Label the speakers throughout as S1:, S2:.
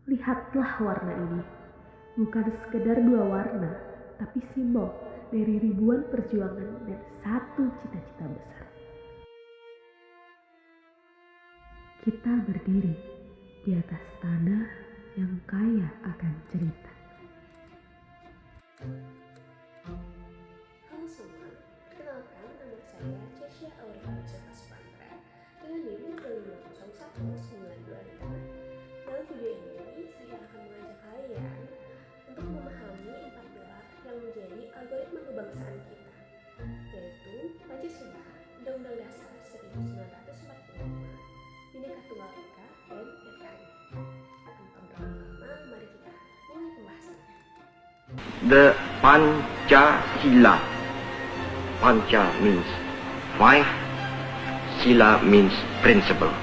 S1: Lihatlah warna ini, bukan sekedar dua warna, tapi simbol dari ribuan perjuangan dan satu cita-cita besar. Kita berdiri di atas tanah yang kaya akan cerita.
S2: Halo semua, perkenalkan nama saya Cesya Aurika Supaspandra dengan NIM 2501925. Dalam video ini, saya akan mengajak kalian untuk memahami 4 pilar yang menjadi algoritma kebangsaan kita, yaitu Pancasila, Undang-Undang Dasar 1945, Bhinneka Tunggal Ika, dan NKRI. Tanpa berlama-lama, mari kita mulai pembahasannya.
S3: The Pancasila. Panca means five, Sila means principle.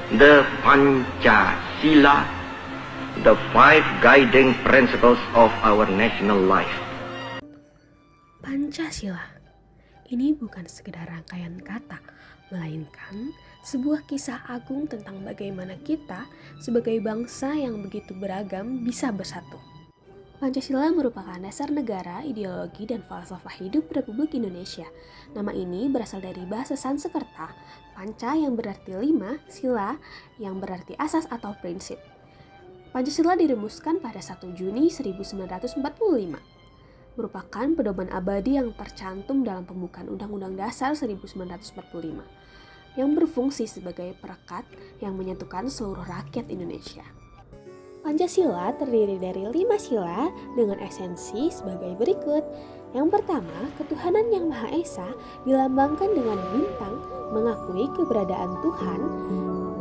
S3: The Pancasila, the five guiding principles of our national life.
S2: Pancasila ini bukan sekedar rangkaian kata, melainkan sebuah kisah agung tentang bagaimana kita sebagai bangsa yang begitu beragam bisa bersatu. Pancasila merupakan dasar negara, ideologi, dan falsafah hidup Republik Indonesia. Nama ini berasal dari bahasa Sanskerta, panca yang berarti 5, sila yang berarti asas atau prinsip. Pancasila dirumuskan pada 1 Juni 1945. Merupakan pedoman abadi yang tercantum dalam pembukaan Undang-Undang Dasar 1945 yang berfungsi sebagai perekat yang menyatukan seluruh rakyat Indonesia. Pancasila terdiri dari 5 sila dengan esensi sebagai berikut. Yang pertama, ketuhanan yang Maha Esa dilambangkan dengan bintang mengakui keberadaan Tuhan.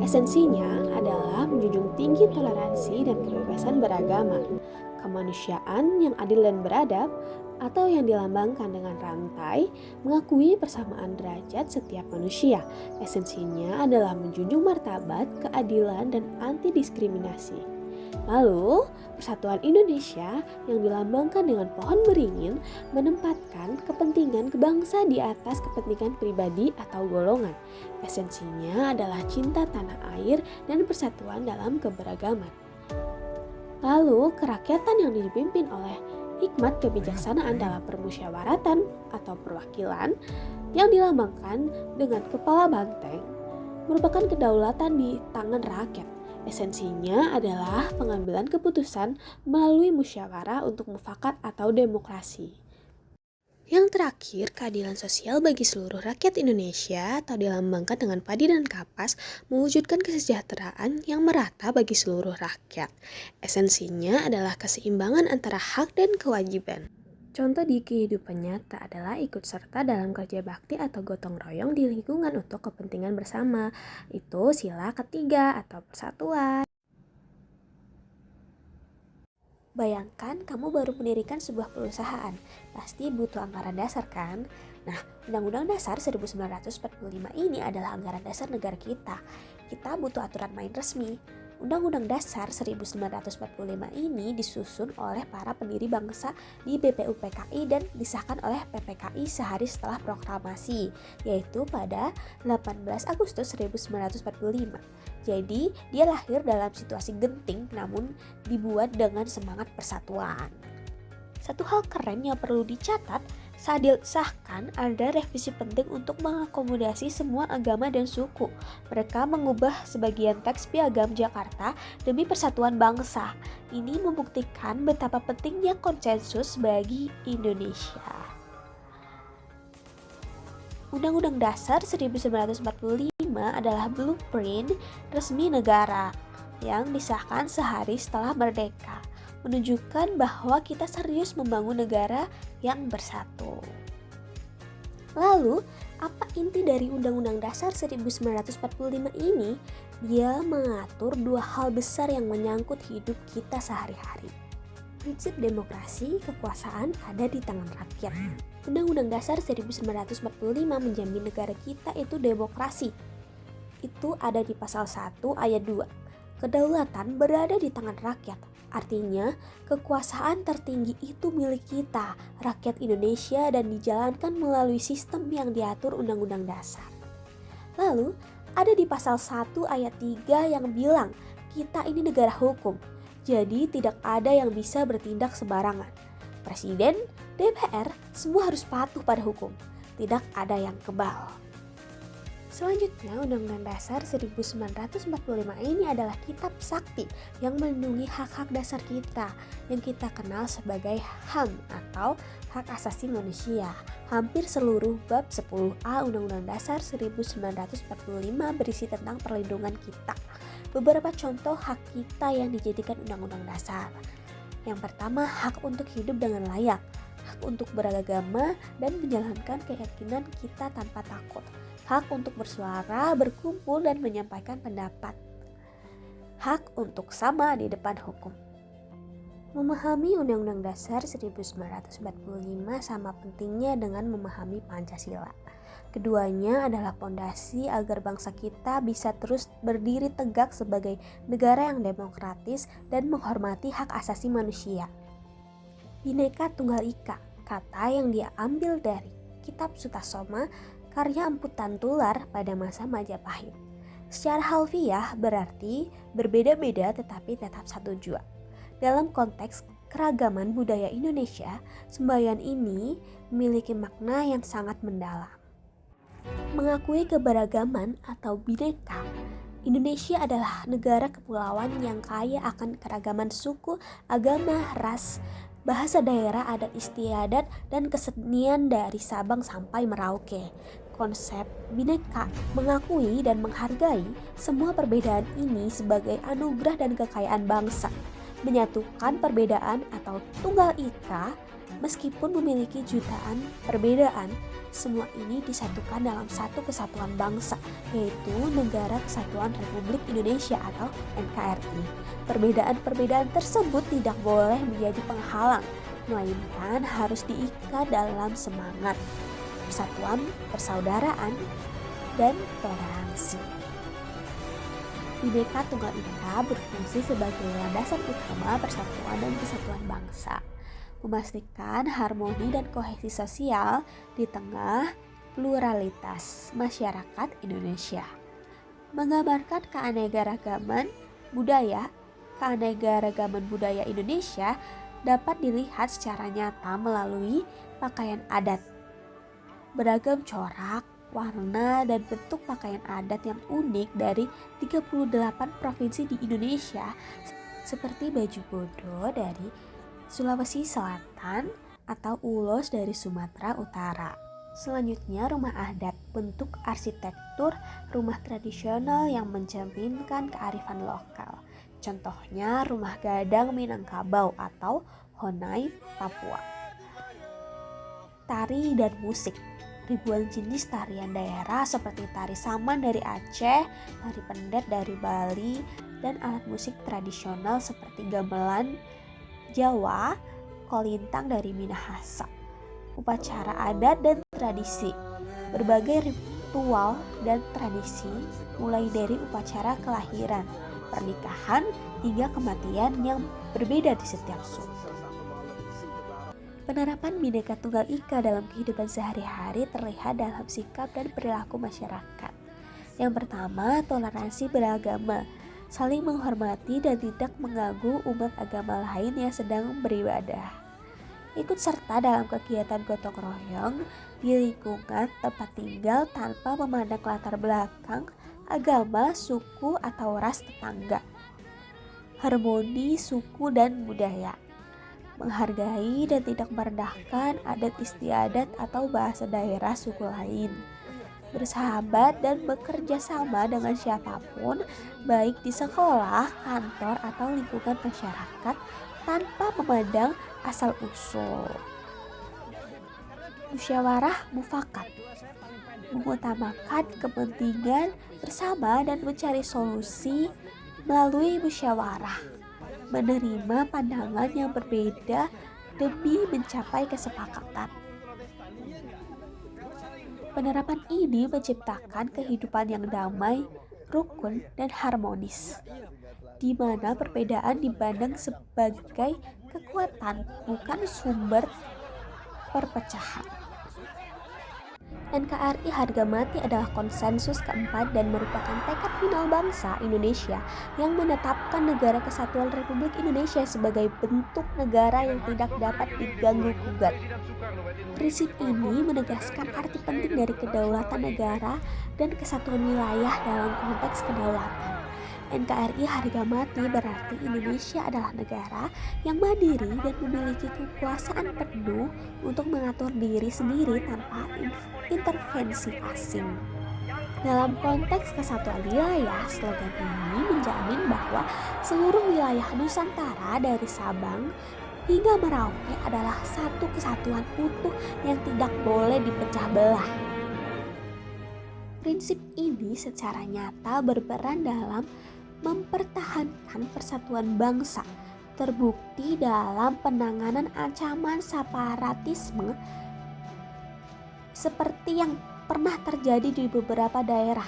S2: Esensinya adalah menjunjung tinggi toleransi dan kebebasan beragama. Kemanusiaan yang adil dan beradab atau yang dilambangkan dengan rantai mengakui persamaan derajat setiap manusia. Esensinya adalah menjunjung martabat, keadilan, dan anti diskriminasi. Lalu, persatuan Indonesia yang dilambangkan dengan pohon beringin menempatkan kepentingan kebangsa di atas kepentingan pribadi atau golongan. Esensinya adalah cinta tanah air dan persatuan dalam keberagaman. Lalu, kerakyatan yang dipimpin oleh hikmat kebijaksanaan dalam permusyawaratan atau perwakilan yang dilambangkan dengan kepala banteng merupakan kedaulatan di tangan rakyat. Esensinya adalah pengambilan keputusan melalui musyawarah untuk mufakat atau demokrasi. Yang terakhir, keadilan sosial bagi seluruh rakyat Indonesia atau dilambangkan dengan padi dan kapas mewujudkan kesejahteraan yang merata bagi seluruh rakyat. Esensinya adalah keseimbangan antara hak dan kewajiban. Contoh di kehidupan nyata adalah ikut serta dalam kerja bakti atau gotong royong di lingkungan untuk kepentingan bersama. Itu sila ketiga atau persatuan. Bayangkan kamu baru mendirikan sebuah perusahaan, pasti butuh anggaran dasar kan? Nah, Undang-Undang Dasar 1945 ini adalah anggaran dasar negara kita. Kita butuh aturan main resmi. Undang-Undang Dasar 1945 ini disusun oleh para pendiri bangsa di BPUPKI dan disahkan oleh PPKI sehari setelah proklamasi, yaitu pada 18 Agustus 1945. Jadi, dia lahir dalam situasi genting namun dibuat dengan semangat persatuan. Satu hal keren yang perlu dicatat, saat disahkan ada revisi penting untuk mengakomodasi semua agama dan suku. Mereka mengubah sebagian teks Piagam Jakarta demi persatuan bangsa. Ini membuktikan betapa pentingnya konsensus bagi Indonesia. Undang-Undang Dasar 1945 adalah blueprint resmi negara yang disahkan sehari setelah merdeka, menunjukkan bahwa kita serius membangun negara yang bersatu. Lalu, apa inti dari Undang-Undang Dasar 1945 ini? Dia mengatur dua hal besar yang menyangkut hidup kita sehari-hari. Prinsip demokrasi, kekuasaan ada di tangan rakyat. Undang-Undang Dasar 1945 menjamin negara kita itu demokrasi. Itu ada di pasal 1 ayat 2. Kedaulatan berada di tangan rakyat. Artinya, kekuasaan tertinggi itu milik kita, rakyat Indonesia, dan dijalankan melalui sistem yang diatur Undang-Undang Dasar. Lalu, ada di pasal 1 ayat 3 yang bilang, kita ini negara hukum, jadi tidak ada yang bisa bertindak sembarangan. Presiden, DPR, semua harus patuh pada hukum, tidak ada yang kebal. Selanjutnya, Undang-Undang Dasar 1945 ini adalah kitab sakti yang melindungi hak-hak dasar kita yang kita kenal sebagai HAM atau Hak Asasi Manusia. Hampir seluruh bab 10A Undang-Undang Dasar 1945 berisi tentang perlindungan kita. Beberapa contoh hak kita yang dijadikan Undang-Undang Dasar. Yang pertama, hak untuk hidup dengan layak, hak untuk beragama dan menjalankan keyakinan kita tanpa takut. Hak untuk bersuara, berkumpul, dan menyampaikan pendapat. Hak untuk sama di depan hukum. Memahami Undang-Undang Dasar 1945 sama pentingnya dengan memahami Pancasila. Keduanya adalah pondasi agar bangsa kita bisa terus berdiri tegak sebagai negara yang demokratis dan menghormati hak asasi manusia. Bhinneka Tunggal Ika, kata yang diambil dari Kitab Sutasoma karya Empu Tantular pada masa Majapahit. Secara harfiah berarti berbeda-beda tetapi tetap satu jua. Dalam konteks keragaman budaya Indonesia, semboyan ini memiliki makna yang sangat mendalam. Mengakui keberagaman atau bhinneka, Indonesia adalah negara kepulauan yang kaya akan keragaman suku, agama, ras, bahasa daerah, adat istiadat, dan kesenian dari Sabang sampai Merauke. Konsep bhinneka mengakui dan menghargai semua perbedaan ini sebagai anugerah dan kekayaan bangsa. Menyatukan perbedaan atau tunggal ika, meskipun memiliki jutaan perbedaan, semua ini disatukan dalam satu kesatuan bangsa, yaitu Negara Kesatuan Republik Indonesia atau NKRI. Perbedaan-perbedaan tersebut tidak boleh menjadi penghalang, melainkan harus diikat dalam semangat persatuan, persaudaraan, dan toleransi. Bhinneka Tunggal Ika berfungsi sebagai landasan utama persatuan dan kesatuan bangsa, memastikan harmoni dan kohesi sosial di tengah pluralitas masyarakat Indonesia. Menggambarkan keanekaragaman budaya Indonesia dapat dilihat secara nyata melalui pakaian adat. Beragam corak, warna, dan bentuk pakaian adat yang unik dari 38 provinsi di Indonesia, seperti baju bodo dari Sulawesi Selatan atau ulos dari Sumatera Utara. Selanjutnya, rumah adat, bentuk arsitektur rumah tradisional yang mencerminkan kearifan lokal. Contohnya rumah gadang Minangkabau atau Honai, Papua. Tari dan musik. Ribuan jenis tarian daerah seperti tari saman dari Aceh, tari pendet dari Bali, dan alat musik tradisional seperti gamelan Jawa, kolintang dari Minahasa. Upacara adat dan tradisi. Berbagai ritual dan tradisi mulai dari upacara kelahiran, pernikahan, hingga kematian yang berbeda di setiap suku. Penerapan Bhinneka Tunggal Ika dalam kehidupan sehari-hari terlihat dalam sikap dan perilaku masyarakat. Yang pertama, toleransi beragama, saling menghormati dan tidak mengganggu umat agama lain yang sedang beribadah. Ikut serta dalam kegiatan gotong royong di lingkungan tempat tinggal tanpa memandang latar belakang, agama, suku, atau ras tetangga. Harmoni suku dan budaya. Menghargai dan tidak merendahkan adat istiadat atau bahasa daerah suku lain. Bersahabat dan bekerja sama dengan siapapun, baik di sekolah, kantor, atau lingkungan masyarakat, tanpa memandang asal-usul. Musyawarah mufakat. Mengutamakan kepentingan bersama dan mencari solusi melalui musyawarah. Menerima pandangan yang berbeda demi mencapai kesepakatan. Penerapan ini menciptakan kehidupan yang damai, rukun, dan harmonis, di mana perbedaan dipandang sebagai kekuatan, bukan sumber perpecahan. NKRI harga mati adalah konsensus keempat dan merupakan tekad final bangsa Indonesia yang menetapkan Negara Kesatuan Republik Indonesia sebagai bentuk negara yang tidak dapat diganggu-gugat. Prinsip ini menegaskan arti penting dari kedaulatan negara dan kesatuan wilayah dalam konteks kedaulatan. NKRI harga mati berarti Indonesia adalah negara yang mandiri dan memiliki kekuasaan penuh untuk mengatur diri sendiri tanpa intervensi asing. Dalam konteks kesatuan wilayah, slogan ini menjamin bahwa seluruh wilayah Nusantara dari Sabang hingga Merauke adalah satu kesatuan utuh yang tidak boleh dipecah belah. Prinsip ini secara nyata berperan dalam mempertahankan persatuan bangsa, terbukti dalam penanganan ancaman separatisme seperti yang pernah terjadi di beberapa daerah,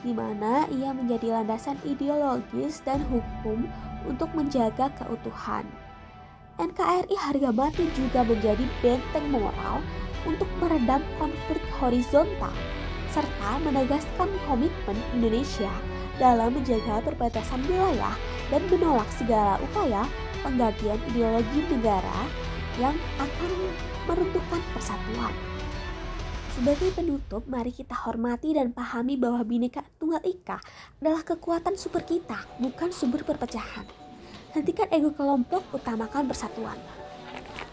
S2: di mana ia menjadi landasan ideologis dan hukum untuk menjaga keutuhan. NKRI harga mati juga menjadi benteng moral untuk meredam konflik horizontal, serta menegaskan komitmen Indonesia dalam menjaga perbatasan wilayah dan menolak segala upaya penggantian ideologi negara yang akan meruntuhkan persatuan. Sebagai penutup, mari kita hormati dan pahami bahwa Bhinneka Tunggal Ika adalah kekuatan super kita, bukan sumber perpecahan. Hentikan ego kelompok, utamakan persatuan.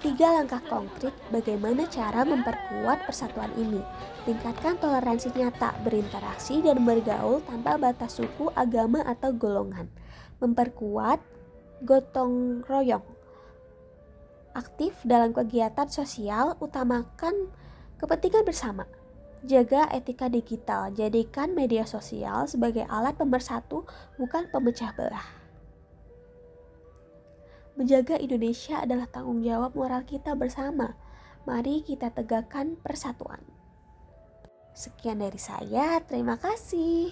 S2: 3 langkah konkret bagaimana cara memperkuat persatuan ini. Tingkatkan toleransi nyata, berinteraksi dan bergaul tanpa batas suku, agama atau golongan. Memperkuat gotong royong. Aktif dalam kegiatan sosial, utamakan kepentingan bersama. Jaga etika digital, jadikan media sosial sebagai alat pemersatu, bukan pemecah belah. Menjaga Indonesia adalah tanggung jawab moral kita bersama. Mari kita tegakkan persatuan. Sekian dari saya, terima kasih.